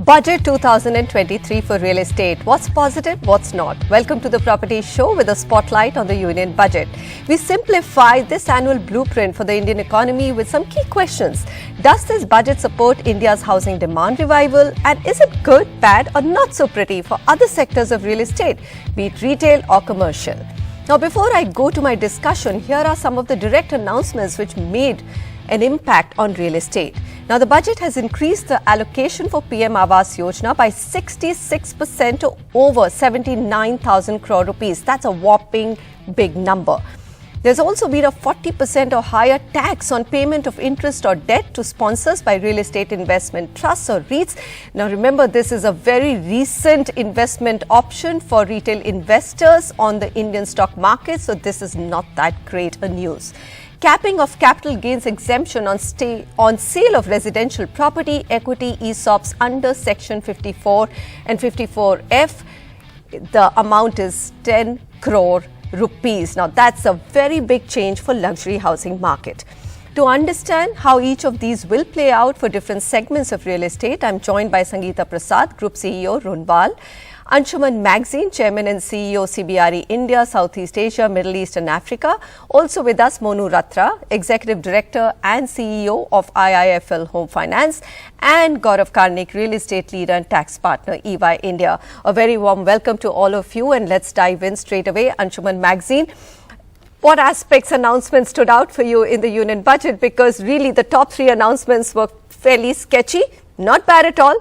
Budget 2023 for real estate. What's positive, what's not? Welcome to the Property Show with a spotlight on the Union Budget. We simplify this annual blueprint for the Indian economy with some key questions. Does this budget support India's housing demand revival? And is it good, bad or not so pretty for other sectors of real estate, be it retail or commercial? Now, before I go to my discussion, here are some of the direct announcements which made an impact on real estate. Now, the budget has increased the allocation for PM Awas Yojana by 66% to over 79,000 crore rupees. That's a whopping big number. There's also been a 40% or higher tax on payment of interest or debt to sponsors by real estate investment trusts or REITs. Now, remember, this is a very recent investment option for retail investors on the Indian stock market. So this is not that great a news. Capping of capital gains exemption on sale of residential property, equity, ESOPs under Section 54 and 54F. The amount is 10 crore rupees. Now, that's a very big change for luxury housing market. To understand how each of these will play out for different segments of real estate, I'm joined by Sangeeta Prasad, Group CEO, Runwal, Anshuman Magazine, Chairman and CEO, CBRE India, Southeast Asia, Middle East and Africa. Also with us, Monu Ratra, Executive Director and CEO of IIFL Home Finance, and Gaurav Karnik, Real Estate Leader and Tax Partner, EY India. A very warm welcome to all of you, and let's dive in straight away. Anshuman Magazine, what aspects, announcements stood out for you in the Union Budget? Because really the top three announcements were fairly sketchy, not bad at all,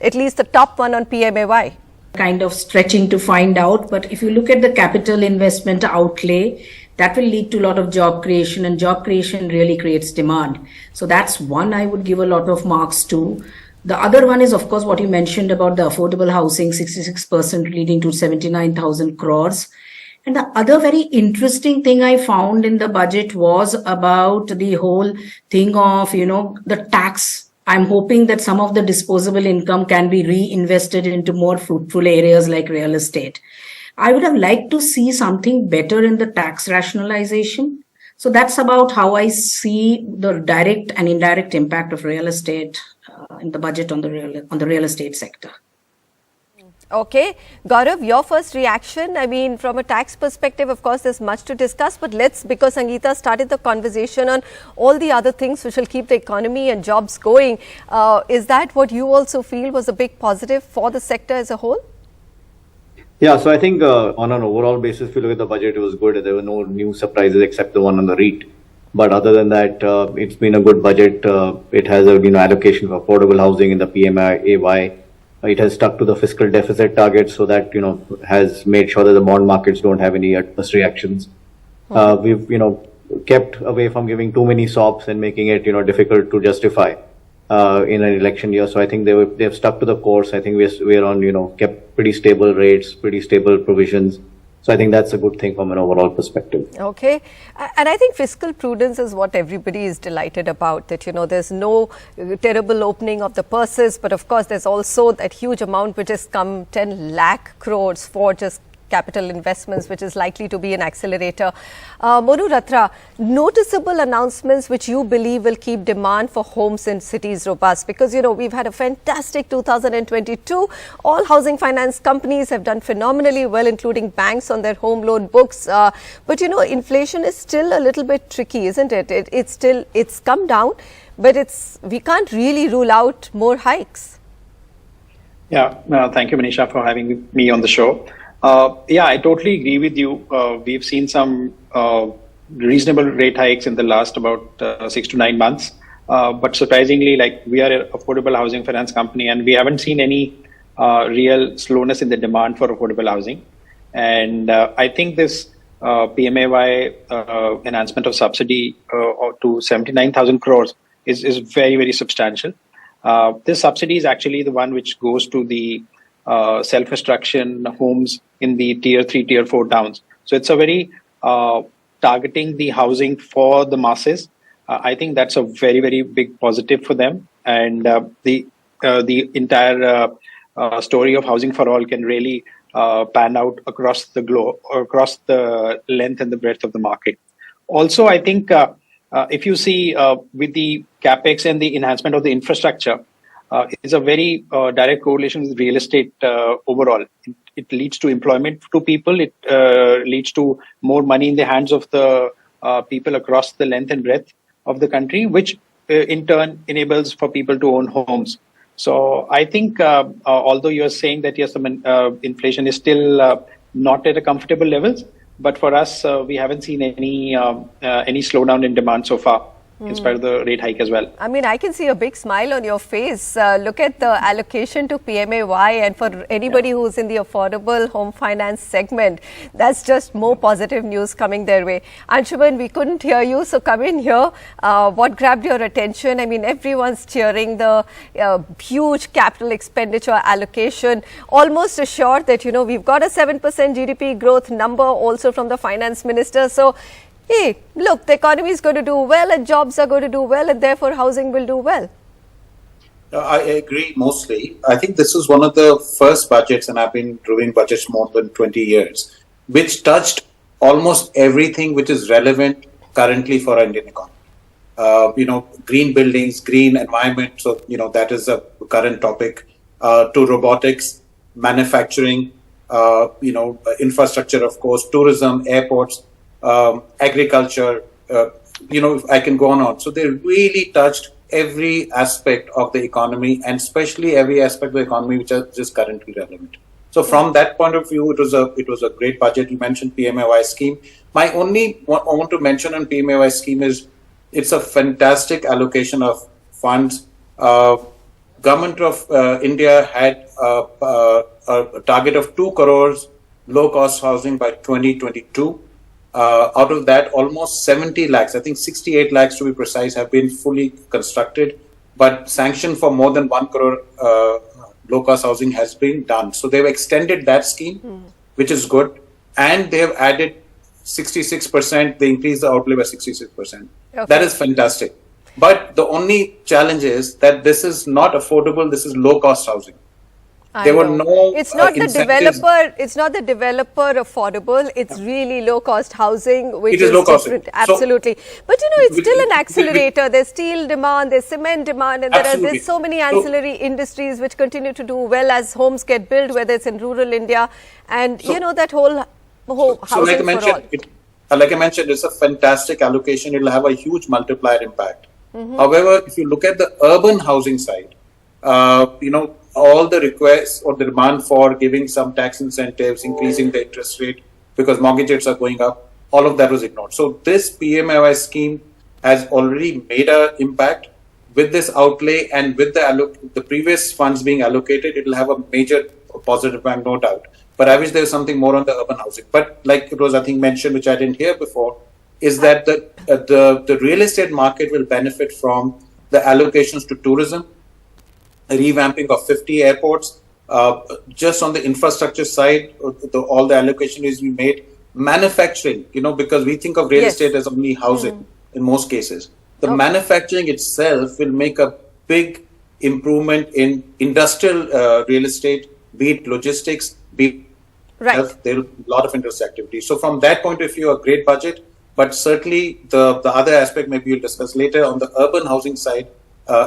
at least the top one on PMAY. Kind of stretching to find out, but if you look at the capital investment outlay, that will lead to a lot of job creation, and job creation really creates demand. So that's one I would give a lot of marks to. The other one is, of course, what you mentioned about the affordable housing, 66% leading to 79,000 crores. And the other very interesting thing I found in the budget was about the whole thing of, the tax. I'm hoping that some of the disposable income can be reinvested into more fruitful areas like real estate. I would have liked to see something better in the tax rationalization. So that's about how I see the direct and indirect impact of real estate in the budget on the real estate sector. Okay. Gaurav, your first reaction. I mean, from a tax perspective, of course, there's much to discuss, but because Sangeeta started the conversation on all the other things which will keep the economy and jobs going, is that what you also feel was a big positive for the sector as a whole? Yeah, so I think on an overall basis, if you look at the budget, it was good. There were no new surprises except the one on the REIT. But other than that, it's been a good budget. It has a allocation for affordable housing in the PMAY. It has stuck to the fiscal deficit target, so that has made sure that the bond markets don't have any adverse reactions. We've kept away from giving too many SOPs and making it difficult to justify in an election year. So I think they've stuck to the course. I think we're on kept pretty stable rates, pretty stable provisions. So I think that's a good thing from an overall perspective. Okay. And I think fiscal prudence is what everybody is delighted about, that, there's no terrible opening of the purses. But of course, there's also that huge amount which has come, 10 lakh crores for just capital investments, which is likely to be an accelerator. Monu Ratra, noticeable announcements which you believe will keep demand for homes in cities robust? Because, we've had a fantastic 2022. All housing finance companies have done phenomenally well, including banks on their home loan books. But, inflation is still a little bit tricky, isn't it? It's come down, but we can't really rule out more hikes. Yeah, thank you, Manisha, for having me on the show. Yeah, I totally agree with you. We've seen some reasonable rate hikes in the last about 6 to 9 months. But surprisingly, we are an affordable housing finance company, and we haven't seen any real slowness in the demand for affordable housing. And I think this PMAY enhancement of subsidy to 79,000 crores is very, very substantial. This subsidy is actually the one which goes to the self-construction homes in the tier 3, tier 4 towns. So it's a very targeting the housing for the masses. I think that's a very, very big positive for them. And the entire story of housing for all can really pan out across the globe, across the length and the breadth of the market. Also, I think if you see with the capex and the enhancement of the infrastructure, is a very direct correlation with real estate overall. It leads to employment to people. It leads to more money in the hands of the people across the length and breadth of the country, which in turn enables for people to own homes. So I think although you are saying that yes, the inflation is still not at a comfortable levels, but for us, we haven't seen any slowdown in demand so far, in spite of the rate hike as well. I mean, I can see a big smile on your face. Look at the allocation to PMAY, and for anybody who's in the affordable home finance segment, that's just more positive news coming their way. Anshuman, we couldn't hear you, so come in here. What grabbed your attention? I mean, everyone's cheering the huge capital expenditure allocation, almost assured that, you know, we've got a 7% GDP growth number also from the finance minister. So, hey, look, the economy is going to do well and jobs are going to do well and therefore housing will do well. I agree mostly. I think this is one of the first budgets, and I've been doing budgets more than 20 years, which touched almost everything which is relevant currently for our Indian economy. Green buildings, green environment. So, that is a current topic, to robotics, manufacturing, infrastructure, of course, tourism, airports, agriculture, I can go on. So they really touched every aspect of the economy, and especially every aspect of the economy which is just currently relevant. So from that point of view, it was a great budget. You mentioned PMAY scheme. My only I want to mention on PMAY scheme is it's a fantastic allocation of funds. Government of India had a target of 2 crores low cost housing by 2022. Out of that, almost 70 lakhs, I think 68 lakhs to be precise, have been fully constructed, but sanctioned for more than 1 crore low-cost housing has been done. So they've extended that scheme, which is good, and they have added 66%, they increased the outlay by 66%. Okay. That is fantastic. But the only challenge is that this is not affordable, this is low-cost housing. There were no it's not the developer. It's not the developer affordable. It's really low cost housing, which is different. Absolutely, but it's still an accelerator. There's steel demand, there's cement demand, and there's so many ancillary industries which continue to do well as homes get built, whether it's in rural India, and that whole housing for all. Like I mentioned, it's a fantastic allocation. It'll have a huge multiplier impact. However, if you look at the urban housing side, all the requests or the demand for giving some tax incentives, increasing the interest rate because mortgage rates are going up, all of that was ignored. So this PMAY scheme has already made an impact. With this outlay and with the previous funds being allocated, it will have a major positive impact, no doubt. But I wish there was something more on the urban housing. But like it was, I think, mentioned, which I didn't hear before, is that the real estate market will benefit from the allocations to tourism, revamping of 50 airports, just on the infrastructure side, all the allocation is we made. Manufacturing, because we think of real estate as only housing in most cases. The manufacturing itself will make a big improvement in industrial real estate, be it logistics, be it health. There will be a lot of interest activity. So from that point of view, a great budget. But certainly the other aspect maybe we'll discuss later on the urban housing side,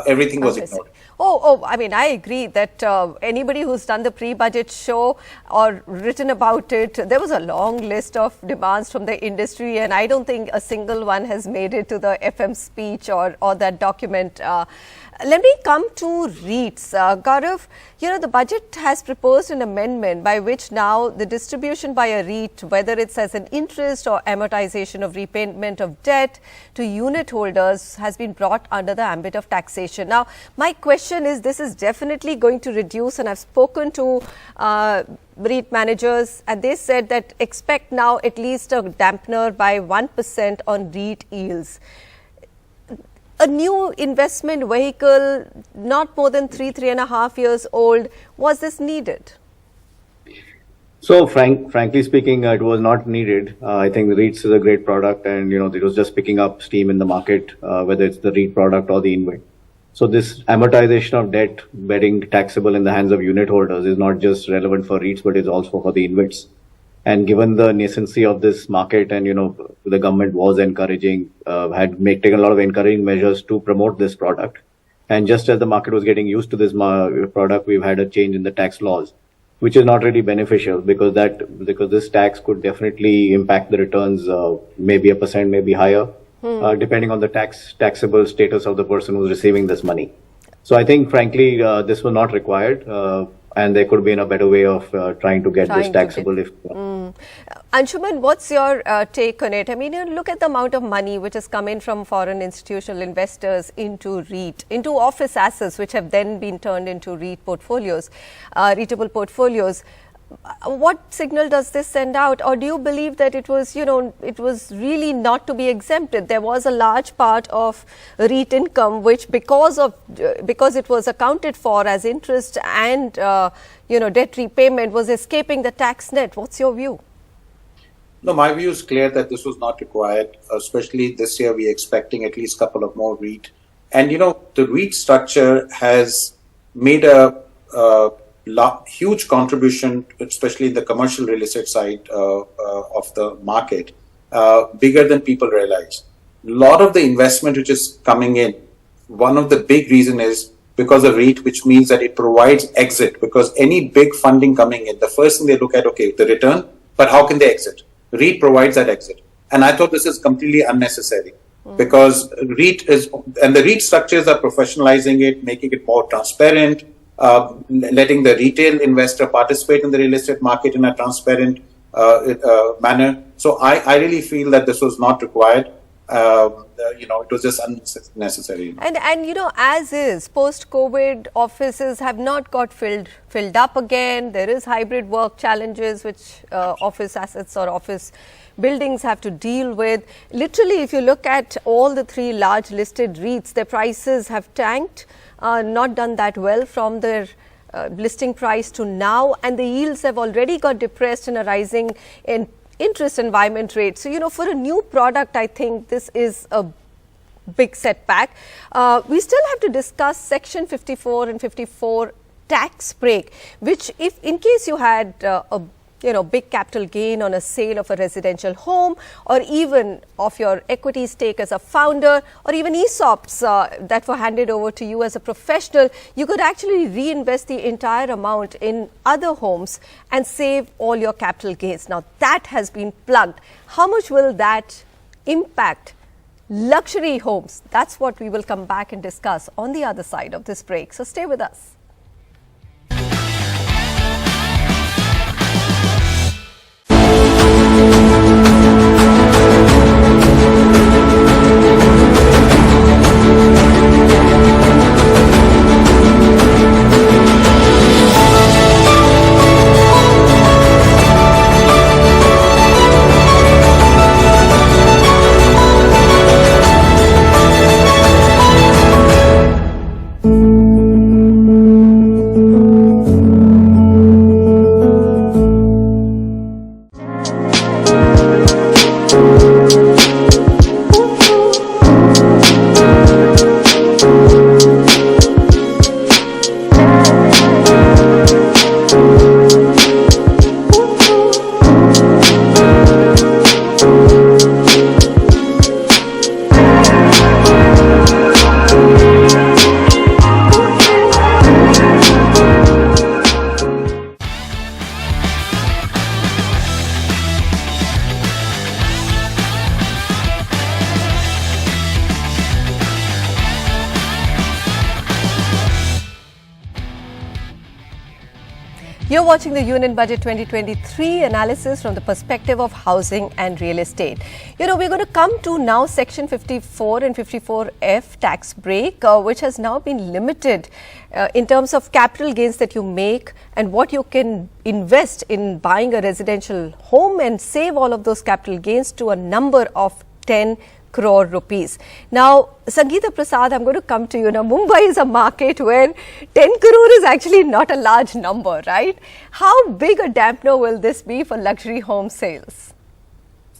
everything was ignored. I mean, I agree that anybody who's done the pre-budget show or written about it, there was a long list of demands from the industry, and I don't think a single one has made it to the FM speech or that document. Let me come to REITs. Gaurav, the budget has proposed an amendment by which now the distribution by a REIT, whether it's as an interest or amortization of repayment of debt to unit holders, has been brought under the ambit of taxation. Now, my question is, this is definitely going to reduce, and I've spoken to REIT managers, and they said that expect now at least a dampener by 1% on REIT yields. A new investment vehicle, not more than 3.5 years old, was this needed? So frankly speaking, it was not needed. I think the REITs is a great product, and it was just picking up steam in the market, whether it's the REIT product or the InvIT. So this amortization of debt getting taxable in the hands of unit holders is not just relevant for REITs, but is also for the InvITs. And given the nascency of this market, and the government was encouraging, taken a lot of encouraging measures to promote this product. And just as the market was getting used to this product, we've had a change in the tax laws, which is not really beneficial because this tax could definitely impact the returns, maybe 1%, maybe higher, depending on the taxable status of the person who's receiving this money. So I think, frankly, this was not required, and there could be a better way of trying to get this taxable. Anshuman, what's your take on it? I mean, you look at the amount of money which has come in from foreign institutional investors into REIT, into office assets, which have then been turned into REIT portfolios, REITable portfolios. What signal does this send out, or do you believe that it was, it was really not to be exempted? There was a large part of REIT income which, because it was accounted for as interest and debt repayment, was escaping the tax net. What's your view? No, my view is clear that this was not required. Especially this year, we're expecting at least a couple of more REIT, and the REIT structure has made a huge contribution, especially in the commercial real estate side of the market, bigger than people realize. A lot of the investment which is coming in, one of the big reason is because of REIT, which means that it provides exit. Because any big funding coming in, the first thing they look at, okay, the return, but how can they exit? REIT provides that exit. And I thought this is completely unnecessary because the REIT structures are professionalizing it, making it more transparent, letting the retail investor participate in the real estate market in a transparent manner. So I really feel that this was not required. It was just unnecessary. And as is, post-COVID, offices have not got filled up again. There is hybrid work challenges which office assets or office buildings have to deal with. Literally, if you look at all the three large listed REITs, their prices have tanked. Not done that well from their listing price to now, and the yields have already got depressed in a rising interest environment rate. So, for a new product, I think this is a big setback. We still have to discuss Section 54 and 54 tax break, which if in case you had a big capital gain on a sale of a residential home, or even of your equity stake as a founder, or even ESOPs that were handed over to you as a professional, you could actually reinvest the entire amount in other homes and save all your capital gains. Now that has been plugged. How much will that impact luxury homes? That's what we will come back and discuss on the other side of this break. So stay with us. You're watching the Union Budget 2023 analysis from the perspective of housing and real estate. We're going to come to now Section 54 and 54F tax break, which has now been limited in terms of capital gains that you make and what you can invest in buying a residential home and save all of those capital gains to a number of 10 crore rupees. Now, Sangeeta Prasad, I'm going to come to you. Now, Mumbai is a market where 10 crore is actually not a large number, right? How big a dampener will this be for luxury home sales?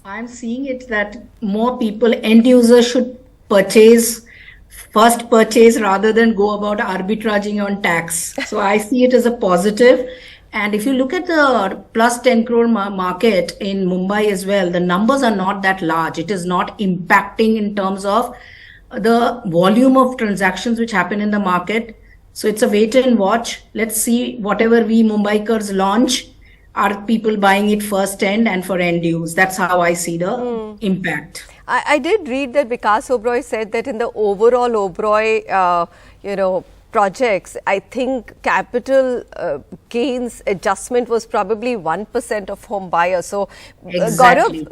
I'm seeing it that more people, end users, should first purchase rather than go about arbitraging on tax. So I see it as a positive. And if you look at the plus 10 crore market in Mumbai as well, the numbers are not that large. It is not impacting in terms of the volume of transactions which happen in the market. So it's a wait and watch. Let's see whatever we Mumbaikars launch, are people buying it first end and for end use? That's how I see the impact. I did read that Vikas Oberoi said that in the overall Oberoi, projects, I think capital gains adjustment was probably 1% of home buyers. So, Exactly.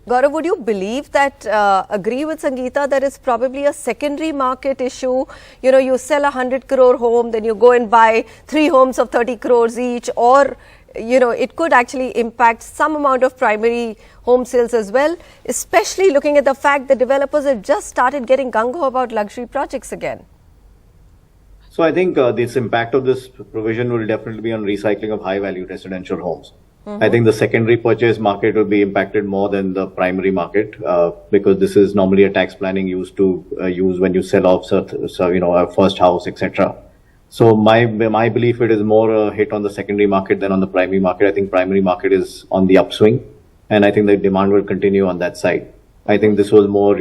Gaurav, would you believe that, agree with Sangeeta, that it's probably a secondary market issue? You know, you sell 100 crore home, then you go and buy 3 homes of 30 crores each, or, you know, it could actually impact some amount of primary home sales as well, especially looking at the fact that developers have just started getting gung-ho about luxury projects again. So I think this impact of this provision will definitely be on recycling of high value residential homes. I think the secondary purchase market will be impacted more than the primary market because this is normally a tax planning used to use when you sell off, a first house, etc. So my belief, it is more a hit on the secondary market than on the primary market. I think primary market is on the upswing, and I think the demand will continue on that side. I think this was more,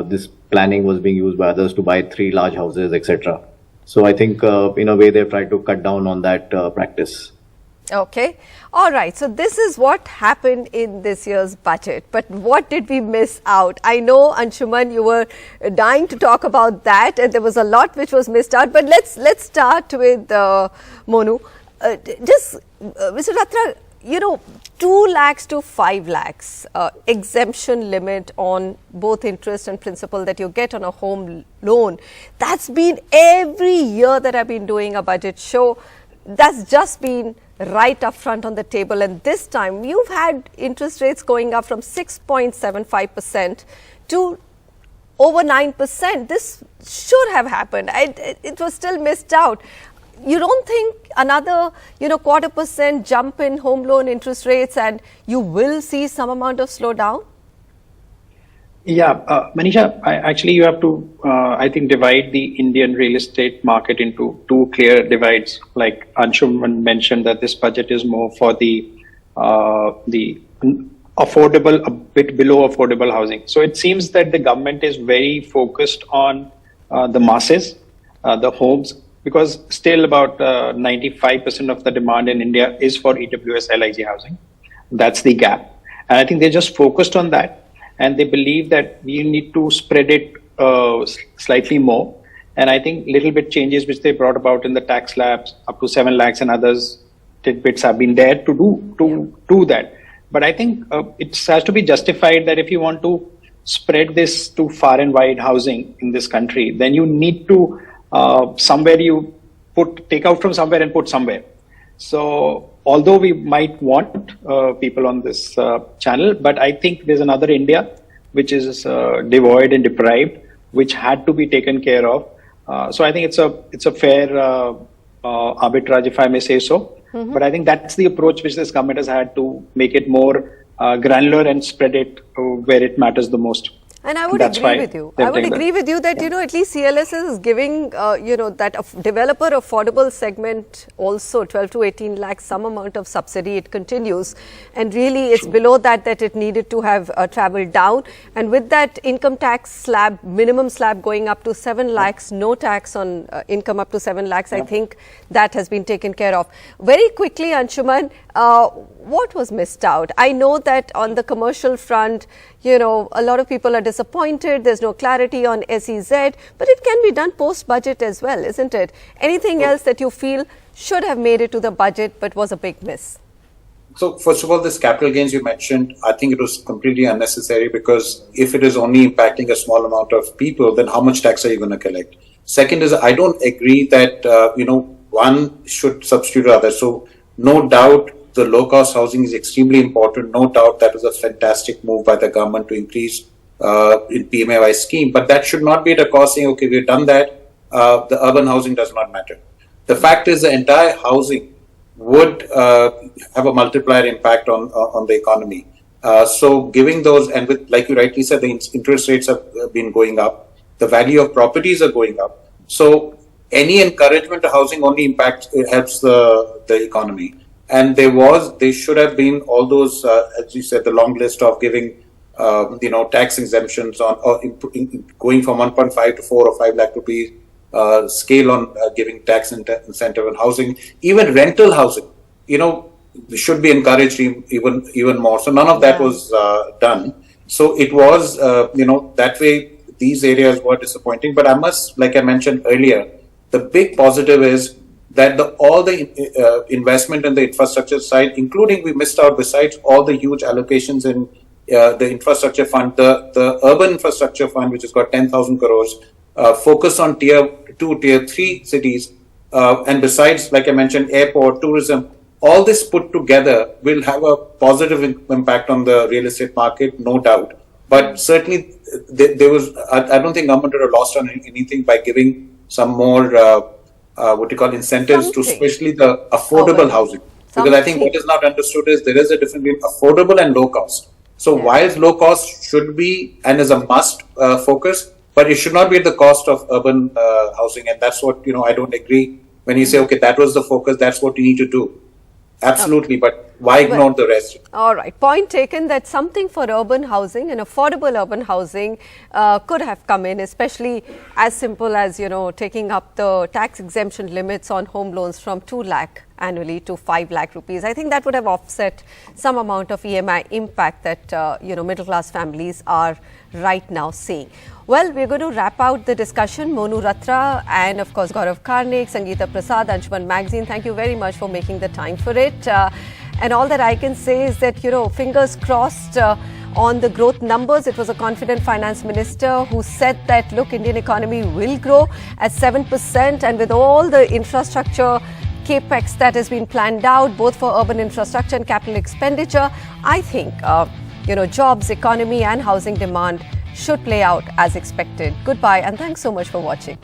this planning was being used by others to buy 3 large houses, etc. So I think in a way they've tried to cut down on that practice. Okay. All right. So this is what happened in this year's budget. But what did we miss out? I know, Anshuman, you were dying to talk about that, and there was a lot which was missed out. But let's start with Monu. Mr. Ratra, 2 lakhs to 5 lakhs exemption limit on both interest and principal that you get on a home loan. That's been every year that I've been doing a budget show. That's just been right up front on the table, and this time you've had interest rates going up from 6.75% to over 9%. This should have happened. It was still missed out. You don't think another, 0.25% jump in home loan interest rates and you will see some amount of slowdown? Yeah, Manisha, you have to, I think, divide the Indian real estate market into 2 clear divides. Like Anshuman mentioned, that this budget is more for the affordable, a bit below affordable housing. So it seems that the government is very focused on the masses, the homes, because still about 95% of the demand in India is for EWS LIG housing. That's the gap. And I think they're just focused on that. And they believe that we need to spread it slightly more. And I think little bit changes which they brought about in the tax slabs up to 7 lakhs and others tidbits have been there to do that. But I think it has to be justified that if you want to spread this to far and wide housing in this country, then you need to take out from somewhere and put somewhere. So although we might want people on this channel, but I think there's another India which is devoid and deprived, which had to be taken care of. So I think it's a fair arbitrage, if I may say so. Mm-hmm. But I think that's the approach which this government has had to make it more granular and spread it where it matters the most. And I would agree with you. I would agree with you that, at least CLSS is giving, that developer affordable segment also 12 to 18 lakhs, some amount of subsidy. It continues. And really, it's below that it needed to have traveled down. And with that income tax slab, minimum slab going up to 7 lakhs, no tax on income up to 7 lakhs, I think that has been taken care of. Very quickly, Anshuman, what was missed out? I know that on the commercial front, a lot of people are disappointed. There's no clarity on SEZ, but it can be done post-budget as well, isn't it? Anything else that you feel should have made it to the budget but was a big miss? So first of all, this capital gains you mentioned, I think it was completely unnecessary because if it is only impacting a small amount of people, then how much tax are you going to collect? Second is, I don't agree that, one should substitute the other. So no doubt, the low-cost housing is extremely important. No doubt that was a fantastic move by the government to increase in PMAY scheme. But that should not be at a cost saying, okay, we've done that. The urban housing does not matter. The fact is the entire housing would have a multiplier impact on the economy. So giving those, and with, like you rightly said, the interest rates have been going up. The value of properties are going up. So any encouragement to housing only helps the economy. And there should have been all those, as you said, the long list of giving tax exemptions on or going from 1.5 to 4 or 5 lakh rupees scale on giving tax incentive on housing, even rental housing, should be encouraged even more. So none of that was done. So it was, that way these areas were disappointing. But I must, like I mentioned earlier, the big positive is that all the investment in the infrastructure side, including we missed out besides all the huge allocations in the infrastructure fund, the urban infrastructure fund, which has got 10,000 crores, focus on tier 2, tier 3 cities. And besides, like I mentioned, airport, tourism, all this put together will have a positive impact on the real estate market, no doubt. But certainly, there was, I don't think government would have lost on anything by giving some more, incentives to especially the affordable housing. Because I think what is not understood is there is a difference between affordable and low cost. So while low cost should be and is a must focus, but it should not be at the cost of urban housing. And that's what, I don't agree when you say, okay, that was the focus, that's what you need to do. Absolutely, but why ignore the rest? All right, point taken that something for urban housing and affordable urban housing could have come in, especially as simple as, taking up the tax exemption limits on home loans from 2 lakh annually to 5 lakh rupees. I think that would have offset some amount of EMI impact that, middle class families are right now seeing. Well, we're going to wrap out the discussion. Monu Ratra and, of course, Gaurav Karnik, Sangeeta Prasad, Anshuman Magazine, thank you very much for making the time for it. And all that I can say is that, fingers crossed on the growth numbers. It was a confident finance minister who said that, look, Indian economy will grow at 7%. And with all the infrastructure capex that has been planned out, both for urban infrastructure and capital expenditure, I think, jobs, economy and housing demand should play out as expected. Goodbye and thanks so much for watching.